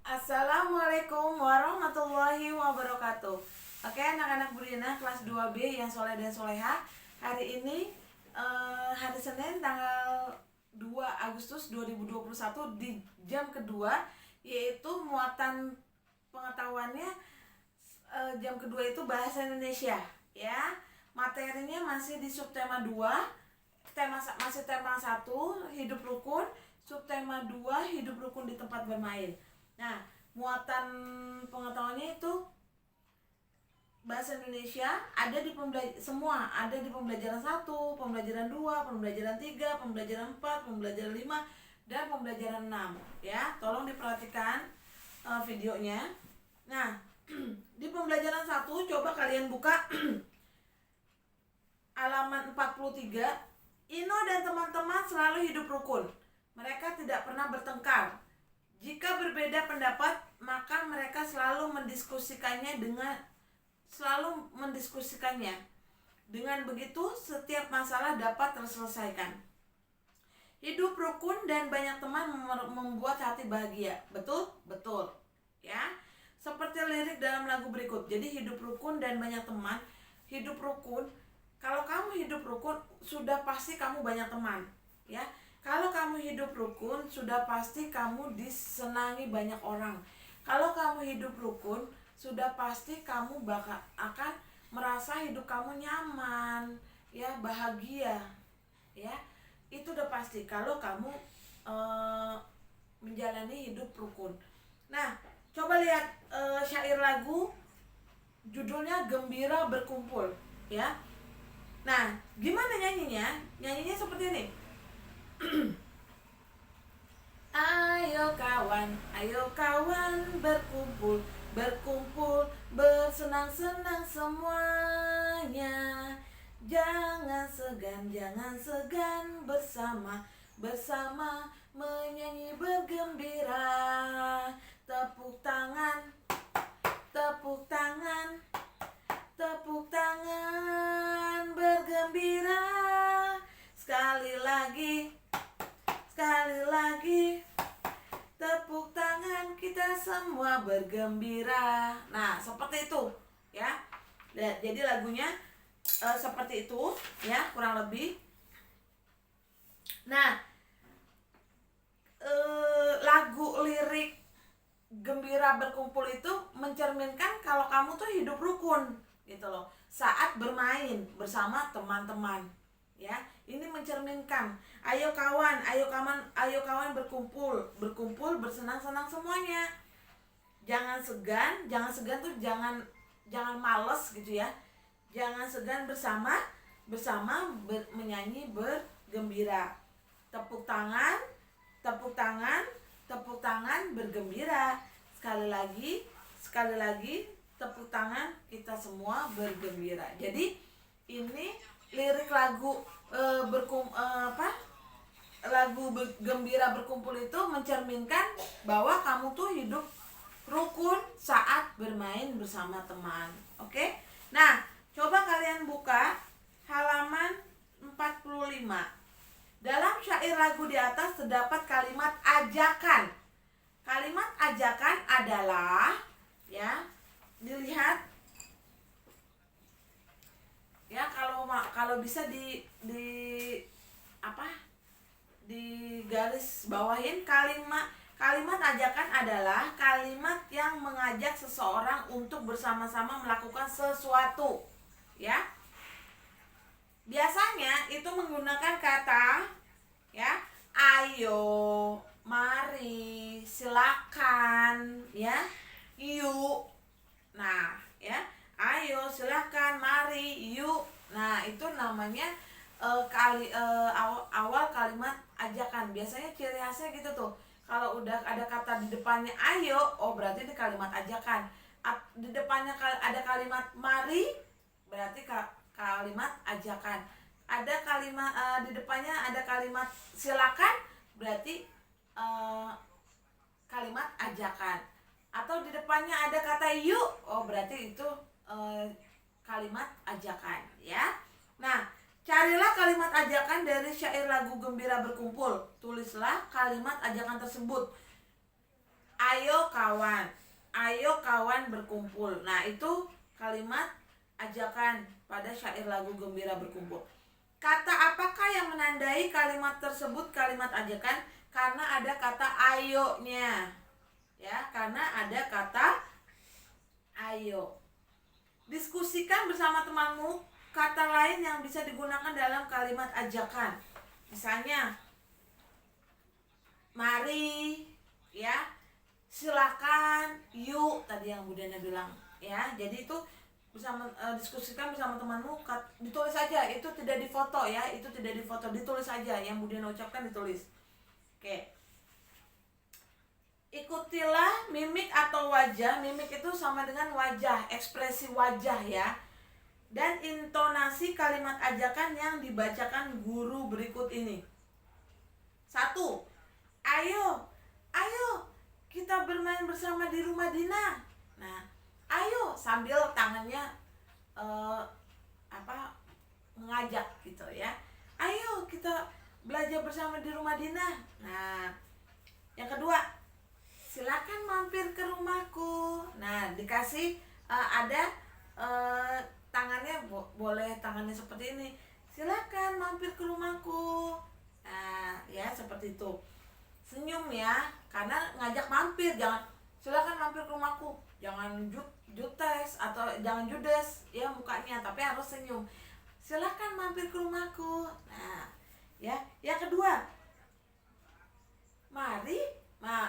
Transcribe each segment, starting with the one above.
Assalamualaikum warahmatullahi wabarakatuh. Oke, anak-anak Budina kelas 2B yang soleh dan soleha. Hari ini hari Senin tanggal 2 Agustus 2021 di jam kedua, yaitu muatan pengetahuannya. Jam kedua itu bahasa Indonesia ya. Materinya masih di subtema 2, masih tema 1 hidup rukun, subtema 2 hidup rukun di tempat bermain. Nah, muatan pengetahuannya itu bahasa Indonesia ada di semua ada di pembelajaran 1, pembelajaran 2, pembelajaran 3, pembelajaran 4, pembelajaran 5 dan pembelajaran 6 ya. Tolong diperhatikan videonya. Nah, di pembelajaran 1 coba kalian buka halaman 43. Ino dan teman-teman selalu hidup rukun. Mereka tidak pernah bertengkar. Jika berbeda pendapat, maka mereka selalu mendiskusikannya. Dengan begitu, setiap masalah dapat terselesaikan. Hidup rukun dan banyak teman membuat hati bahagia. Betul? Betul. Ya. Seperti lirik dalam lagu berikut. Jadi hidup rukun dan banyak teman. Hidup rukun, kalau kamu hidup rukun, sudah pasti kamu banyak teman. Ya. Kalau kamu hidup rukun, sudah pasti kamu disenangi banyak orang. Kalau kamu hidup rukun, sudah pasti kamu akan merasa hidup kamu nyaman, ya, bahagia, ya. Itu udah pasti kalau kamu menjalani hidup rukun. Nah, coba lihat syair lagu, judulnya Gembira Berkumpul, ya. Nah, gimana nyanyinya? Nyanyinya seperti ini. Ayo kawan berkumpul, bersenang-senang semuanya. Jangan segan bersama menyanyi bergembira. Tepuk tangan, bergembira. Sekali lagi, tepuk tangan, kita semua bergembira. Nah, seperti itu ya. Jadi lagunya seperti itu ya, kurang lebih. Nah, lagu lirik Gembira Berkumpul itu mencerminkan kalau kamu tuh hidup rukun gitu loh, saat bermain bersama teman-teman ya. Ini mencerminkan ayo kawan berkumpul bersenang-senang semuanya. Jangan segan tuh jangan males gitu ya. Jangan segan bersama menyanyi bergembira. Tepuk tangan bergembira. Sekali lagi tepuk tangan, kita semua bergembira. Jadi ini lirik lagu Gembira Berkumpul itu mencerminkan bahwa kamu tuh hidup rukun saat bermain bersama teman. Oke? Nah, coba kalian buka halaman 45. Dalam syair lagu di atas terdapat kalimat ajakan. Kalimat ajakan adalah, ya, dilihat ya, kalau bisa di garis bawahin. Kalimat ajakan adalah kalimat yang mengajak seseorang untuk bersama-sama melakukan sesuatu ya. Biasanya itu menggunakan kata ya, ayo, mari, silakan ya, yuk. Nah ya, ayo, silakan, mari, yuk. Nah, itu namanya awal kalimat ajakan. Biasanya ciri khasnya gitu tuh. Kalau udah ada kata di depannya ayo, oh berarti ini kalimat ajakan. Di depannya ada kalimat mari, berarti kalimat ajakan. Ada kalimat di depannya ada kalimat silakan, berarti kalimat ajakan. Atau di depannya ada kata yuk, oh berarti itu kalimat ajakan ya. Nah, carilah kalimat ajakan dari syair lagu Gembira Berkumpul. Tulislah kalimat ajakan tersebut. Ayo kawan, ayo kawan berkumpul. Nah, itu kalimat ajakan pada syair lagu Gembira Berkumpul. Kata apakah yang menandai kalimat tersebut kalimat ajakan? Karena ada kata ayo-nya. Ya, karena ada kata ayo. Diskusikan bersama temanmu kata lain yang bisa digunakan dalam kalimat ajakan. Misalnya, mari, ya, silakan, yuk, tadi yang Bu Dana bilang, ya. Jadi itu bersama diskusikan bersama temanmu, ditulis saja, itu tidak difoto ya, itu tidak difoto, ditulis saja yang Bu Dana ucapkan, ditulis. Oke. Ikutilah mimik atau wajah. Mimik itu sama dengan wajah, ekspresi wajah ya. Dan intonasi kalimat ajakan yang dibacakan guru berikut ini. 1. Ayo, kita bermain bersama di rumah Dina. Nah, ayo sambil tangannya mengajak gitu ya. Ayo kita belajar bersama di rumah Dina. Nah, yang kedua, silakan mampir ke rumahku. Nah, dikasih ada tangannya, boleh tangannya seperti ini. Silakan mampir ke rumahku. Nah, ya seperti itu. Senyum ya, karena ngajak mampir, jangan silakan mampir ke rumahku. Jangan judes atau jangan judes ya mukanya, tapi harus senyum. Silakan mampir ke rumahku. Nah, ya. Yang kedua, mari,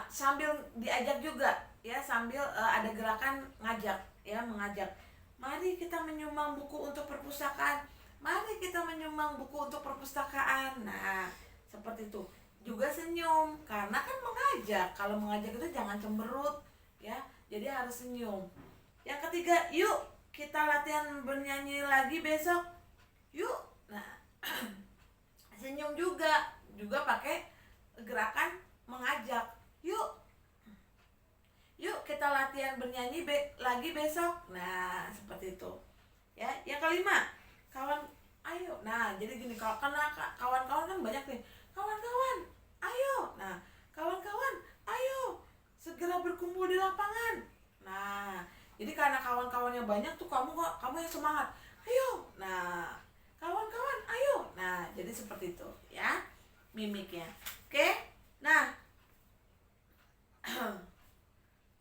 sambil diajak juga ya, sambil ada gerakan ngajak ya, mengajak. Mari kita menyumbang buku untuk perpustakaan. Mari kita menyumbang buku untuk perpustakaan. Nah, seperti itu. Juga senyum, karena kan mengajak. Kalau mengajak itu jangan cemberut ya, jadi harus senyum. Yang ketiga, yuk kita latihan bernyanyi lagi besok. Yuk. Nah, senyum juga pakai gerakan mengajak. Yuk kita latihan bernyanyi lagi besok. Nah, seperti itu. Ya, yang kelima, ayo. Nah, jadi gini, karena kawan-kawan kan banyak nih. Kawan-kawan, ayo. Nah, kawan-kawan, ayo segera berkumpul di lapangan. Nah, jadi karena kawan-kawannya banyak tuh, kamu yang semangat. Ayo. Nah, kawan-kawan, ayo. Nah, jadi seperti itu ya mimiknya. Oke. Nah,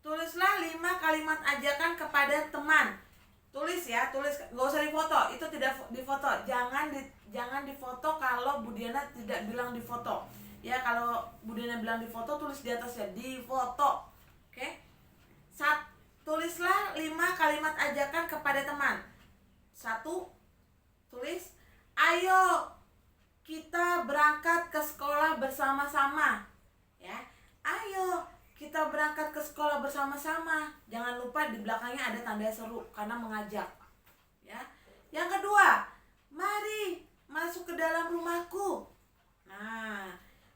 tulislah 5 kalimat ajakan kepada teman. Tulis ya, nggak usah difoto. Itu tidak difoto. Jangan difoto kalau Bu Diana tidak bilang difoto. Ya, kalau Bu Diana bilang difoto, tulis di atasnya difoto. Oke? Tulislah 5 kalimat ajakan kepada teman. 1, tulis, ayo kita berangkat ke sekolah bersama-sama. Ya, ayo kita berangkat ke sekolah bersama-sama. Jangan lupa di belakangnya ada tanda seru karena mengajak. Ya. Yang kedua, mari masuk ke dalam rumahku. Nah,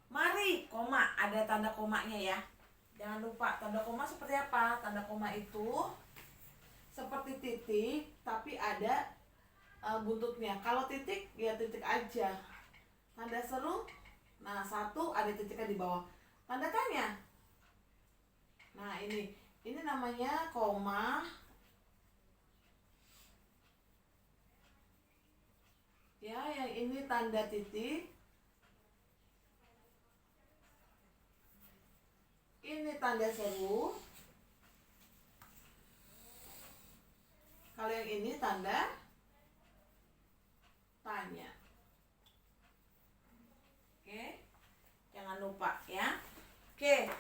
mari, koma, ada tanda komanya ya. Jangan lupa tanda koma seperti apa? Tanda koma itu seperti titik tapi ada buntutnya. Kalau titik ya titik aja. Tanda seru, nah 1 ada titiknya di bawah. Tanda tanya. Nah, ini namanya koma. Ya, yang ini tanda titik. Ini tanda seru. Kalau yang ini tanda tanya. Oke. Jangan lupa ya. Oke.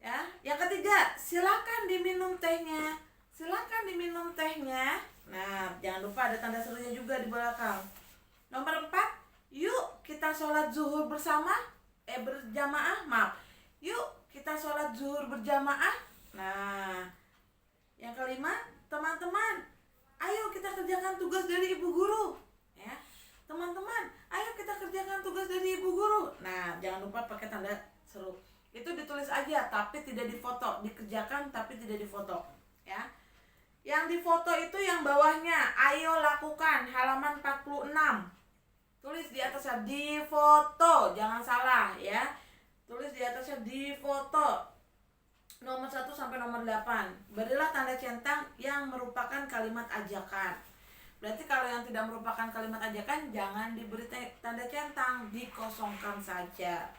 Ya, yang ketiga, silakan diminum tehnya. Silakan diminum tehnya. Nah, jangan lupa ada tanda serunya juga di belakang. Nomor 4, yuk kita sholat zuhur berjamaah. Yuk kita sholat zuhur berjamaah. Nah, yang kelima, teman-teman, ayo kita kerjakan tugas dari ibu guru. Ya, teman-teman, ayo kita kerjakan tugas dari ibu guru. Nah, jangan lupa pakai tanda seru. Itu ditulis aja tapi tidak difoto, dikerjakan tapi tidak difoto ya. Yang difoto itu yang bawahnya, ayo lakukan, halaman 46. Tulis di atasnya difoto, jangan salah ya. Tulis di atasnya difoto. nomor 1 sampai nomor 8. Berilah tanda centang yang merupakan kalimat ajakan. Berarti kalau yang tidak merupakan kalimat ajakan jangan diberi tanda centang, dikosongkan saja.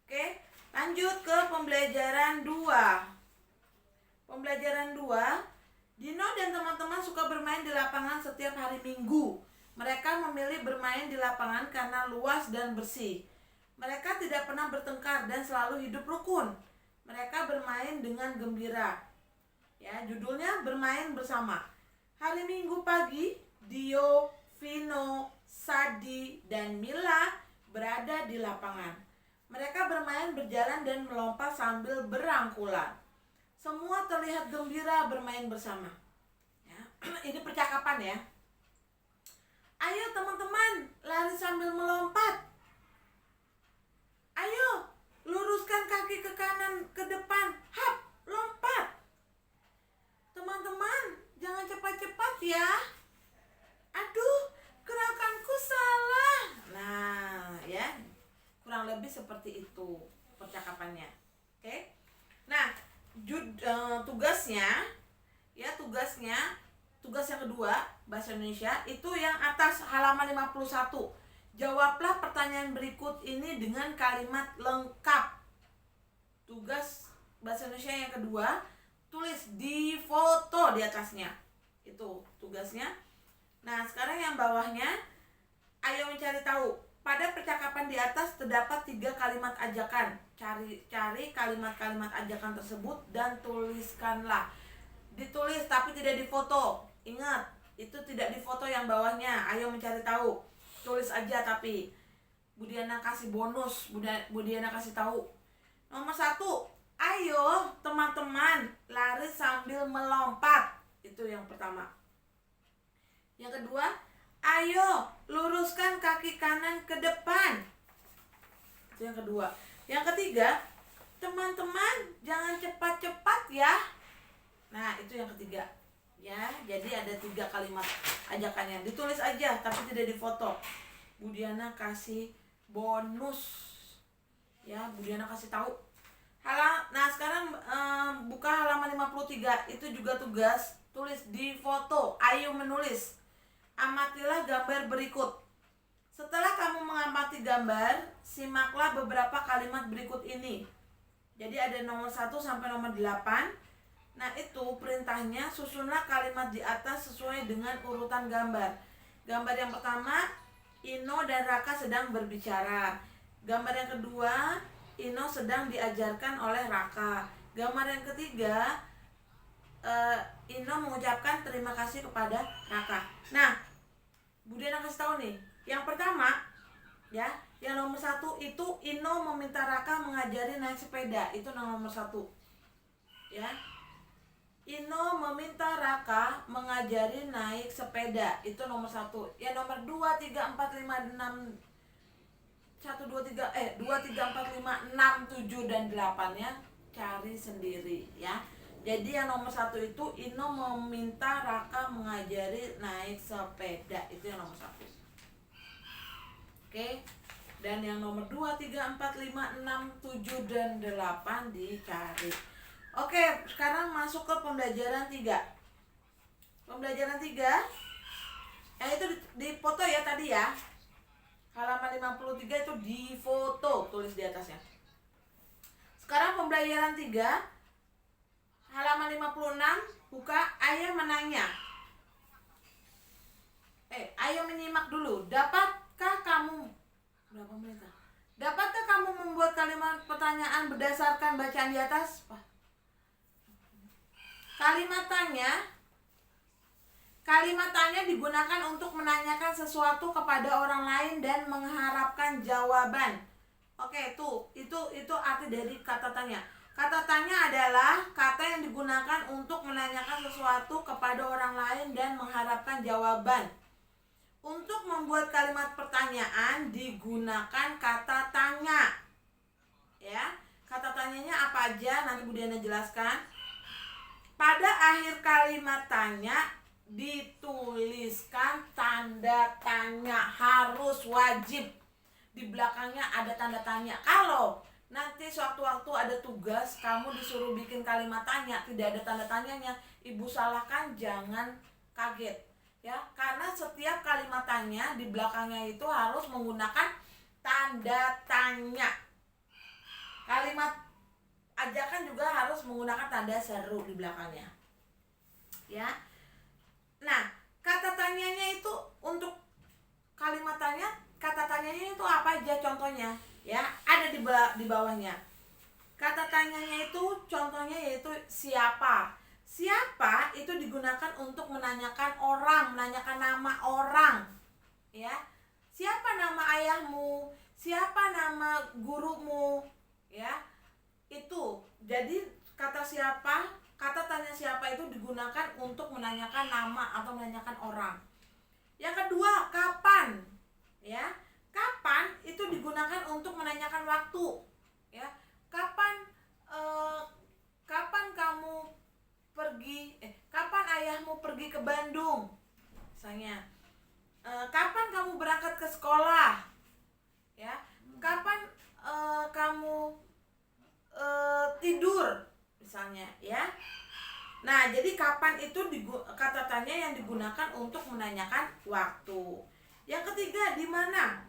Oke, lanjut ke pembelajaran 2. Pembelajaran 2, Dino dan teman-teman suka bermain di lapangan setiap hari Minggu. Mereka memilih bermain di lapangan karena luas dan bersih. Mereka tidak pernah bertengkar dan selalu hidup rukun. Mereka bermain dengan gembira. Ya, judulnya bermain bersama. Hari Minggu pagi, Dio, Vino, Sadi, dan Mila berada di lapangan. Mereka bermain berjalan dan melompat sambil berangkulan. Semua terlihat gembira bermain bersama. Ya, ini percakapan ya. Ayo teman-teman, lari sambil melompat. Ayo, luruskan kaki ke kanan, ke depan. Hap, lompat. Teman-teman, jangan cepat-cepat ya. Aduh, gerakanku salah. Nah, ya. Kurang lebih seperti itu percakapannya. Oke. Nah, tugasnya tugas yang kedua bahasa Indonesia itu yang atas halaman 51. Jawablah pertanyaan berikut ini dengan kalimat lengkap. Tugas bahasa Indonesia yang kedua, tulis di foto di atasnya. Itu tugasnya. Nah, sekarang yang bawahnya, ayo mencari tahu. Pada percakapan di atas terdapat 3 kalimat ajakan. Cari kalimat-kalimat ajakan tersebut dan tuliskanlah. Ditulis tapi tidak difoto. Ingat, itu tidak difoto yang bawahnya. Ayo mencari tahu. Tulis aja tapi. Budiana kasih bonus, Budiana kasih tahu. Nomor 1, ayo teman-teman lari sambil melompat. Itu yang pertama. Yang kedua, ayo luruskan kaki kanan ke depan. Itu yang kedua. Yang ketiga, teman-teman jangan cepat-cepat ya. Nah, itu yang ketiga. Ya, jadi ada 3 kalimat ajakannya. Ditulis aja tapi tidak difoto. Budiana kasih bonus. Ya, Budiana kasih tahu. Nah, sekarang buka halaman 53. Itu juga tugas. Tulis di foto. Ayo menulis. Amatilah gambar berikut. Setelah kamu mengamati gambar, simaklah beberapa kalimat berikut ini. Jadi ada nomor 1 sampai nomor 8. Nah, itu perintahnya, susunlah kalimat di atas sesuai dengan urutan gambar. Gambar yang pertama, Ino dan Raka sedang berbicara. Gambar yang kedua, Ino sedang diajarkan oleh Raka. Gambar yang ketiga, Ino mengucapkan terima kasih kepada Raka. Nah, Budiana kasih tahu nih. Yang pertama, ya, yang nomor 1 itu Ino meminta Raka mengajari naik sepeda. Itu nomor 1. Ya. Ino meminta Raka mengajari naik sepeda. Itu nomor 1. Ya, nomor 2, 3, 4, 5, 6 1, 2, 3 2, 3, 4, 5, 6, 7 dan 8-nya cari sendiri ya. Jadi yang nomor 1 itu Ino meminta Raka mengajari naik sepeda. Itu yang nomor 1. Oke. Dan yang nomor 2, 3, 4, 5, 6, 7 dan 8 dicari. Oke, sekarang masuk ke pembelajaran 3. Pembelajaran 3 itu di foto ya tadi ya. Halaman 53 itu di foto, tulis di atasnya. Sekarang pembelajaran 3 halaman 56, buka ayah menanya. Ayo menyimak dulu. Dapatkah kamu berapa menit? Dapatkah kamu membuat kalimat pertanyaan berdasarkan bacaan di atas? Kalimat tanya digunakan untuk menanyakan sesuatu kepada orang lain dan mengharapkan jawaban. Oke, itu arti dari kata tanya. Kata tanya adalah kata yang digunakan untuk menanyakan sesuatu kepada orang lain dan mengharapkan jawaban. Untuk membuat kalimat pertanyaan digunakan kata tanya. Ya, kata tanyanya apa aja nanti Budiana jelaskan. Pada akhir kalimat tanya dituliskan tanda tanya, harus wajib. Di belakangnya ada tanda tanya. Kalau nanti sewaktu-waktu ada tugas kamu disuruh bikin kalimat tanya tidak ada tanda tanyanya, ibu salahkan jangan kaget ya, karena setiap kalimat tanya di belakangnya itu harus menggunakan tanda tanya. Kalimat ajakan juga harus menggunakan tanda seru di belakangnya ya. Nah, kata tanyanya itu untuk kalimat tanya, kata tanyanya itu apa aja contohnya ya, ada di bawahnya. Kata tanyanya itu contohnya yaitu siapa. Siapa itu digunakan untuk menanyakan orang, menanyakan nama orang ya. Siapa nama ayahmu, siapa nama gurumu ya. Itu jadi kata siapa, kata tanya siapa itu digunakan untuk menanyakan nama atau menanyakan orang. Yang kedua, kapan ya. Kapan itu digunakan untuk menanyakan waktu ya. Kapan kamu pergi, kapan ayahmu pergi ke Bandung misalnya. Kapan kamu berangkat ke sekolah ya. Kapan kamu tidur misalnya ya. Nah, jadi kapan itu kata tanya yang digunakan untuk menanyakan waktu. Yang ketiga, di mana.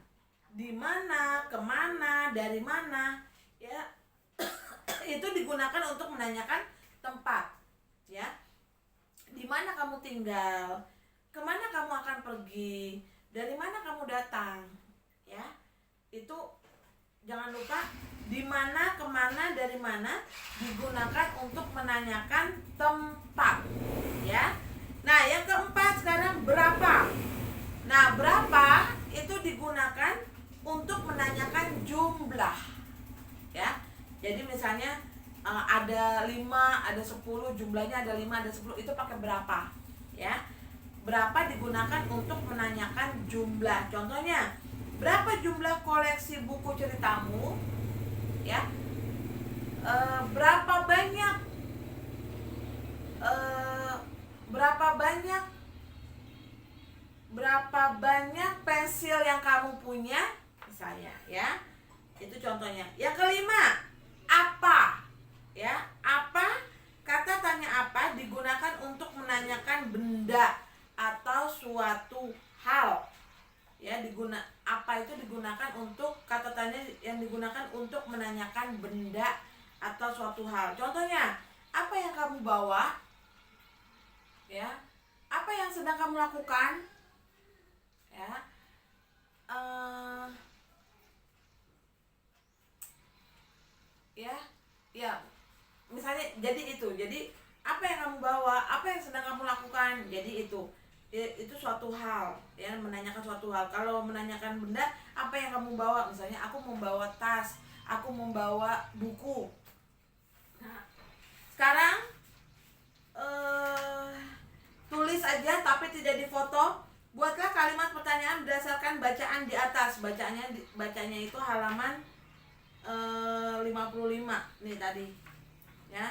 Di mana, kemana, dari mana ya. Itu digunakan untuk menanyakan tempat ya. Di mana kamu tinggal, kemana kamu akan pergi, dari mana kamu datang ya. Itu jangan lupa, di mana, kemana, dari mana digunakan untuk menanyakan tempat ya. Nah, yang keempat sekarang, berapa. Nah, berapa itu digunakan untuk menanyakan jumlah ya. Jadi misalnya ada 5, ada 10, jumlahnya ada 5, ada 10, itu pakai berapa ya. Berapa digunakan untuk menanyakan jumlah. Contohnya, berapa jumlah koleksi buku ceritamu ya. Berapa banyak berapa banyak pensil yang kamu punya misalnya ya. Itu contohnya. Yang kelima, apa ya. Apa, kata tanya apa digunakan untuk menanyakan benda atau suatu hal ya. Apa itu digunakan untuk, kata tanya yang digunakan untuk menanyakan benda atau suatu hal. Contohnya, apa yang kamu bawa ya. Apa yang sedang kamu lakukan ya. Ya misalnya, jadi itu, jadi apa yang kamu bawa, apa yang sedang kamu lakukan, jadi itu suatu hal ya, menanyakan suatu hal. Kalau menanyakan benda, apa yang kamu bawa, misalnya aku membawa tas, aku membawa buku. Nah, sekarang tulis aja tapi tidak difoto. Buatlah kalimat pertanyaan berdasarkan bacaan di atas. Bacanya itu halaman 55 nih tadi ya.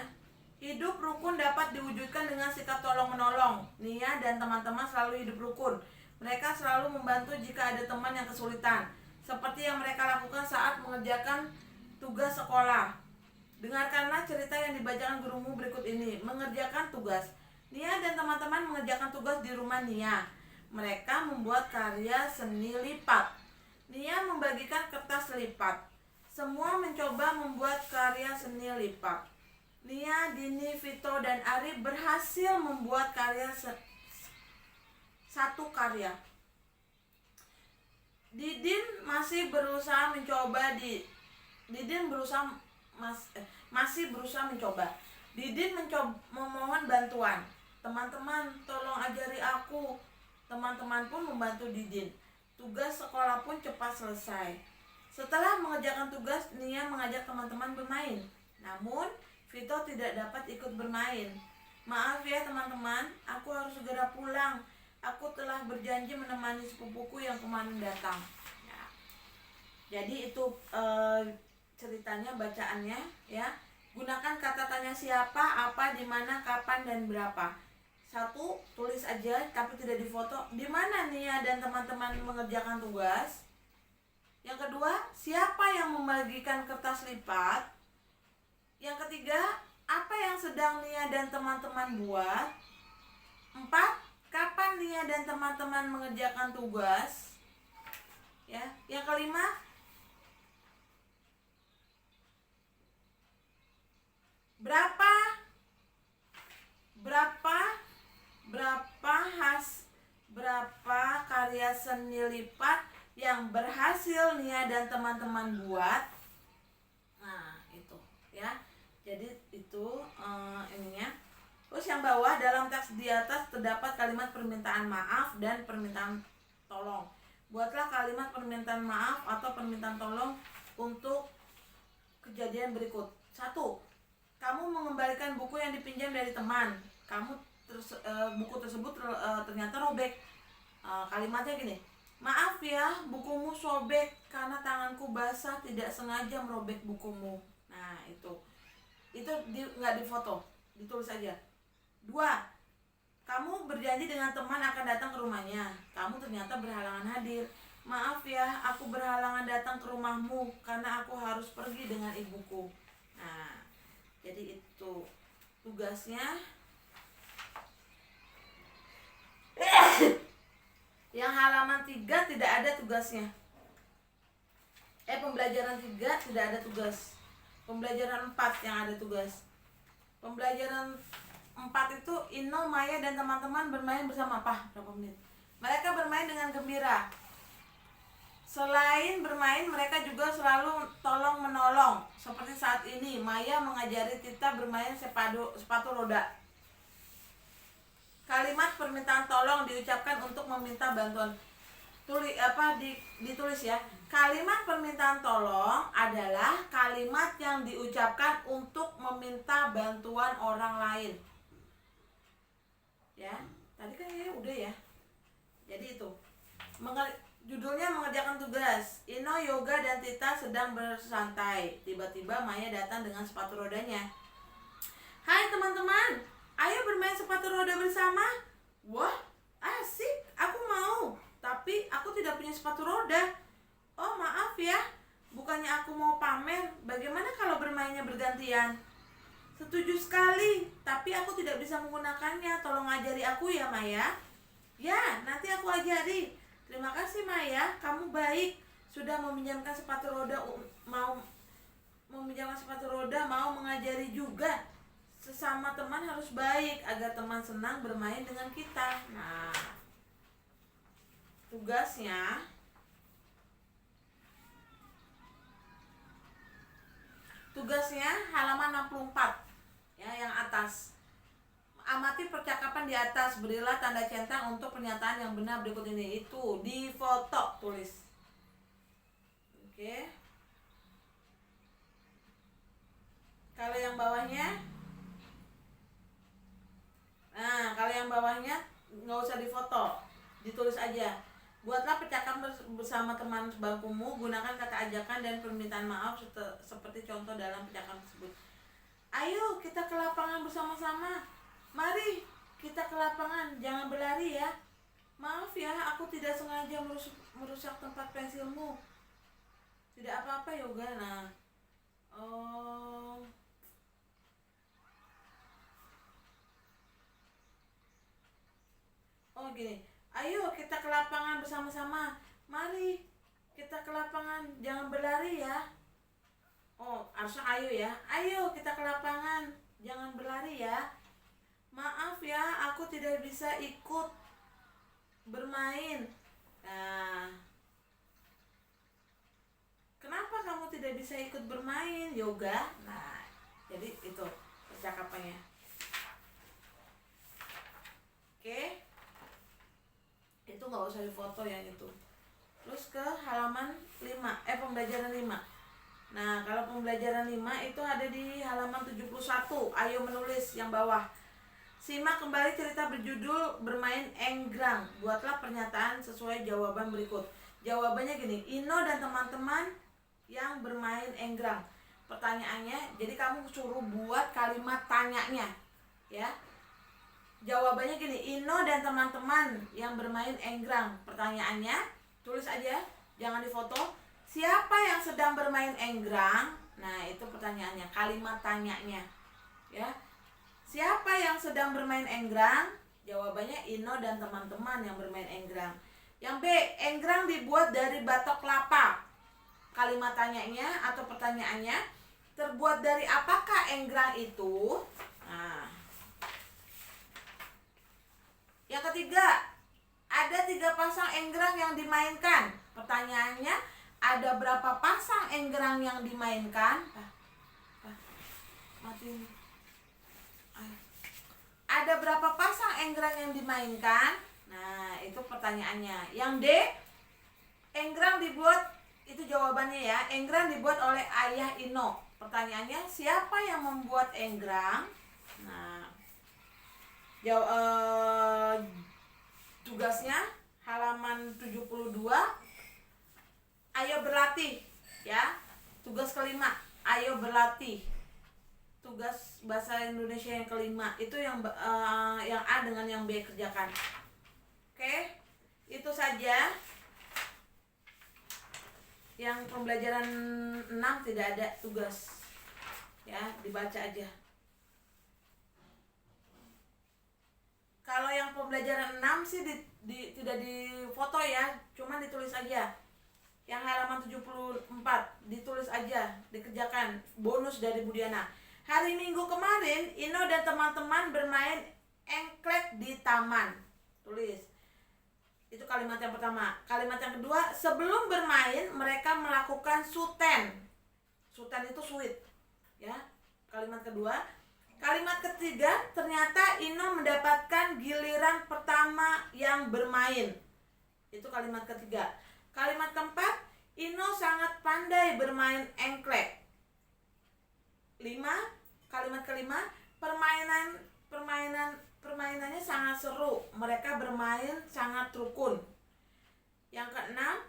Hidup rukun dapat diwujudkan dengan sikap tolong menolong. Nia dan teman-teman selalu hidup rukun. Mereka selalu membantu jika ada teman yang kesulitan, seperti yang mereka lakukan saat mengerjakan tugas sekolah. Dengarkanlah cerita yang dibacakan gurumu berikut ini. Mengerjakan tugas. Nia dan teman-teman mengerjakan tugas di rumah Nia. Mereka membuat karya seni lipat. Nia membagikan kertas lipat. Semua mencoba membuat karya seni lipat. Nia, Dini, Vito, dan Ari berhasil membuat satu karya. Didin masih berusaha mencoba. Masih berusaha mencoba. Didin memohon bantuan. Teman-teman, tolong ajari aku. Teman-teman pun membantu Didin. Tugas sekolah pun cepat selesai. Setelah mengerjakan tugas, Nia mengajak teman-teman bermain. Namun, Vito tidak dapat ikut bermain. Maaf ya teman-teman, aku harus segera pulang. Aku telah berjanji menemani sepupuku yang kemarin datang. Ya. Jadi itu ceritanya, bacaannya ya. Gunakan kata tanya siapa, apa, di mana, kapan, dan berapa. 1, tulis aja tapi tidak difoto. Di mana Nia dan teman-teman mengerjakan tugas? Yang kedua, siapa yang membagikan kertas lipat? Yang ketiga, apa yang sedang Nia dan teman-teman buat? 4, kapan Nia dan teman-teman mengerjakan tugas? Ya, yang kelima, berapa karya seni lipat yang berhasil Nia dan teman-teman buat? Nah, itu ya. Jadi itu ininya. Terus yang bawah, dalam teks di atas terdapat kalimat permintaan maaf dan permintaan tolong. Buatlah kalimat permintaan maaf atau permintaan tolong untuk kejadian berikut. 1. Kamu mengembalikan buku yang dipinjam dari teman. Buku tersebut ternyata robek. Kalimatnya gini: maaf ya, bukumu sobek karena tanganku basah tidak sengaja merobek bukumu. Nah, itu nggak difoto, ditulis aja. 2. Kamu berjanji dengan teman akan datang ke rumahnya. Kamu ternyata berhalangan hadir. Maaf ya, aku berhalangan datang ke rumahmu karena aku harus pergi dengan ibuku. Nah, jadi itu tugasnya. Yang halaman 3 tidak ada tugasnya. Pembelajaran 3 tidak ada tugas. Pembelajaran 4 yang ada tugas. Pembelajaran 4 itu Ino, Maya dan teman-teman bermain bersama berapa menit? Mereka bermain dengan gembira. Selain bermain, mereka juga selalu tolong menolong. Seperti saat ini, Maya mengajari Tita bermain sepatu roda. Kalimat permintaan tolong diucapkan untuk meminta bantuan. Ditulis ya. Kalimat permintaan tolong adalah kalimat yang diucapkan untuk meminta bantuan orang lain. Ya, tadi kan ya udah ya. Jadi itu. Judulnya mengerjakan tugas. Ino, Yoga dan Tita sedang bersantai. Tiba-tiba Maya datang dengan sepatu rodanya. Hai teman-teman, ayo bermain sepatu roda bersama. Wah, asik, aku mau. Tapi aku tidak punya sepatu roda. Oh maaf ya, bukannya aku mau pamer. Bagaimana kalau bermainnya bergantian? Setuju sekali, tapi aku tidak bisa menggunakannya. Tolong ajari aku ya Maya. Ya, nanti aku ajari. Terima kasih Maya, kamu baik. Sudah meminjamkan sepatu roda, mau mengajari juga. Sesama teman harus baik agar teman senang bermain dengan kita. Nah, tugasnya halaman 64 ya, yang atas. Amati percakapan di atas, berilah tanda centang untuk pernyataan yang benar berikut ini. Itu di foto, tulis. Oke. Kalau yang bawahnya, nggak usah difoto, ditulis aja. Buatlah percakapan bersama teman sebangkumu, gunakan kata ajakan dan permintaan maaf seperti contoh dalam percakapan tersebut. Ayo kita ke lapangan bersama-sama. Mari kita ke lapangan, jangan berlari ya. Maaf ya, aku tidak sengaja merusak tempat pensilmu. Tidak apa-apa Yoga. Nah, gini. Ayo kita ke lapangan bersama-sama. Mari kita ke lapangan, jangan berlari ya. Harusnya ayo ya. Ayo kita ke lapangan, jangan berlari ya. Maaf ya, aku tidak bisa ikut bermain. Nah, kenapa kamu tidak bisa ikut bermain, Yoga? Nah, jadi itu percakapannya. Oke. Itu nggak usah difoto yang itu. Terus ke halaman 5, pembelajaran 5. Nah, kalau pembelajaran 5 itu ada di halaman 71. Ayo menulis yang bawah. Simak kembali cerita berjudul Bermain Enggrang. Buatlah pernyataan sesuai jawaban berikut. Jawabannya gini, Ino dan teman-teman yang bermain enggrang. Pertanyaannya, jadi kamu suruh buat kalimat tanyanya, ya. Jawabannya gini, Ino dan teman-teman yang bermain enggrang. Pertanyaannya, tulis aja, jangan difoto. Siapa yang sedang bermain enggrang? Nah, itu pertanyaannya, kalimat tanyanya. Ya. Siapa yang sedang bermain enggrang? Jawabannya Ino dan teman-teman yang bermain enggrang. Yang B, enggrang dibuat dari batok kelapa. Kalimat tanyanya atau pertanyaannya, terbuat dari apakah enggrang itu? Nah. Yang ketiga, ada 3 pasang enggrang yang dimainkan. Pertanyaannya, ada berapa pasang enggrang yang dimainkan? Matiin. Ada berapa pasang enggrang yang dimainkan? Nah, itu pertanyaannya. Yang D, enggrang dibuat, itu jawabannya ya. Enggrang dibuat oleh ayah Ino. Pertanyaannya, siapa yang membuat enggrang? Nah, tugasnya halaman 72. Ayo berlatih ya. Tugas kelima, ayo berlatih. Tugas bahasa Indonesia yang kelima itu yang A dengan yang B kerjakan. Oke, itu saja. Yang pembelajaran 6 tidak ada tugas. Ya, dibaca aja. Kalau yang pembelajaran 6 sih tidak difoto ya, cuma ditulis aja. Yang halaman 74 ditulis aja, dikerjakan, bonus dari Budiana. Hari Minggu kemarin Ino dan teman-teman bermain engklek di taman. Tulis. Itu kalimat yang pertama. Kalimat yang kedua, sebelum bermain mereka melakukan suten. Suten itu suit. Ya. Kalimat kedua. Kalimat ketiga, ternyata Ino mendapatkan giliran pertama yang bermain. Itu kalimat ketiga. Kalimat keempat, Ino sangat pandai bermain engklek. 5. Kalimat kelima, permainannya sangat seru. Mereka bermain sangat rukun. Yang keenam,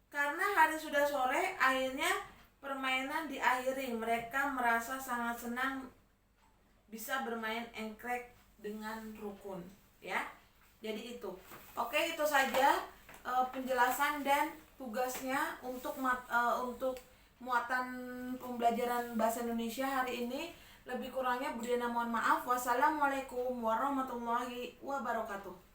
karena hari sudah sore, akhirnya permainan diakhiri. Mereka merasa sangat senang bisa bermain engklek dengan rukun, ya. Jadi itu. Oke, itu saja penjelasan dan tugasnya untuk muatan pembelajaran bahasa Indonesia hari ini. Lebih kurangnya Budiana mohon maaf. Wassalamualaikum warahmatullahi wabarakatuh.